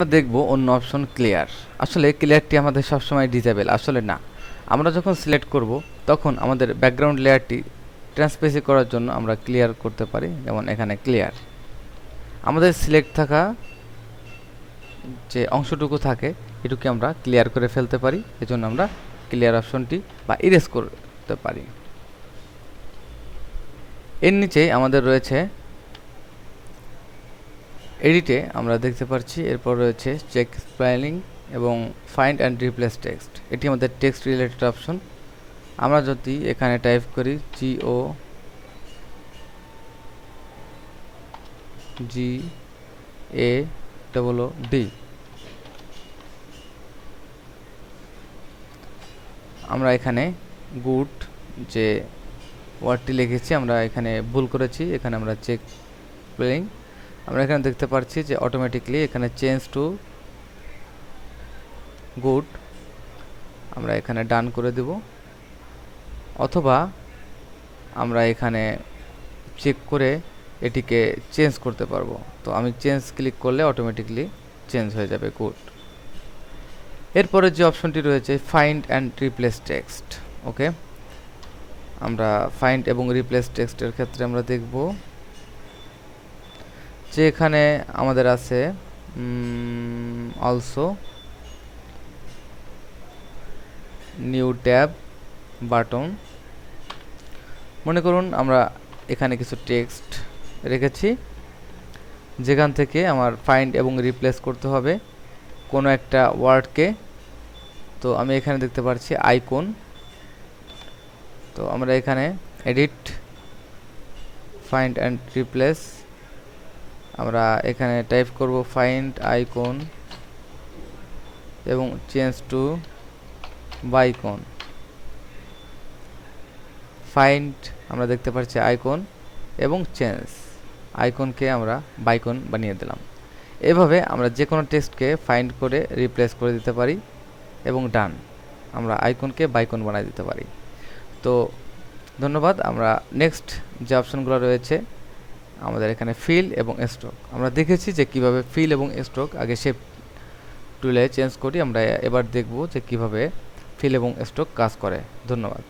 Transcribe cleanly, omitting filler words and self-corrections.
আমরা দেখব অন্য অপশন ক্লিয়ার। আসলে ক্লিয়ারটি আমাদের সবসময় ডিজেবল, আসলে না। আমরা যখন সিলেক্ট করব তখন আমাদের ব্যাকগ্রাউন্ড লেয়ারটি ট্রান্সপেসি করার জন্য আমরা ক্লিয়ার করতে পারি। যেমন এখানে ক্লিয়ার, আমাদের সিলেক্ট থাকা যে অংশটুকু থাকে এটুকু আমরা ক্লিয়ার করে ফেলতে পারি। এজন্য আমরা ক্লিয়ার অপশনটি বা ইরেজ করতে পারি। এর নিচেই আমাদের রয়েছে এডিটে, আমরা দেখতে পাচ্ছি এরপর রয়েছে চেক স্পেলিং এবং ফাইন্ড অ্যান্ড রিপ্লেস টেক্সট। এটি আমাদের টেক্সট রিলেটেড অপশন। আমরা যদি এখানে টাইপ করি GOGADD, আমরা এখানে গুড যে ওয়ার্ডটি লিখেছি আমরা এখানে ভুল করেছি, এখানে আমরা চেক স্পেলিং, আমরা এখানে দেখতে পাচ্ছি যে অটোমেটিকলি এখানে চেঞ্জ টু গুড, আমরা এখানে ডান করে দেব। অথবা আমরা এখানে চেক করে এটিকে চেঞ্জ করতে পারবো। তো আমি চেঞ্জ ক্লিক করলে অটোমেটিকলি চেঞ্জ হয়ে যাবে গুড। এরপরে যে অপশনটি রয়েছে ফাইন্ড অ্যান্ড রিপ্লেস টেক্সট। ওকে, আমরা ফাইন্ড এবং রিপ্লেস টেক্সটের ক্ষেত্রে আমরা দেখব যে এখানে আমাদের আছে অলসো নিউ ট্যাব বাটন। মনে করুন আমরা এখানে কিছু টেক্সট রেখেছি যেখান থেকে আমার ফাইন্ড এবং রিপ্লেস করতে হবে কোনো একটা ওয়ার্ডকে। তো আমি এখানে দেখতে পাচ্ছি আইকন। তো আমরা এখানে এডিট ফাইন্ড অ্যান্ড রিপ্লেস, আমরা এখানে টাইপ করব ফাইন্ড আইকন এবং চেঞ্জ টু বাইকন। ফাইন্ড আমরা দেখতে পাচ্ছি আইকন এবং চেঞ্জ আইকনকে আমরা বাইকন বানিয়ে দিলাম। এভাবে আমরা যে কোনো টেক্সটকে ফাইন্ড করে রিপ্লেস করে দিতে পারি এবং ডান, আমরা আইকনকে বাইকন বানিয়ে দিতে পারি। তো ধন্যবাদ। আমরা নেক্সট যে অপশনগুলো রয়েছে আমাদের এখানে ফিল এবং স্ট্রোক, আমরা দেখেছি যে কিভাবে ফিল এবং স্ট্রোক আগে শেপ টুলে চেঞ্জ করি। আমরা এবার দেখব যে কিভাবে ফিল এবং স্ট্রোক কাজ করে। ধন্যবাদ।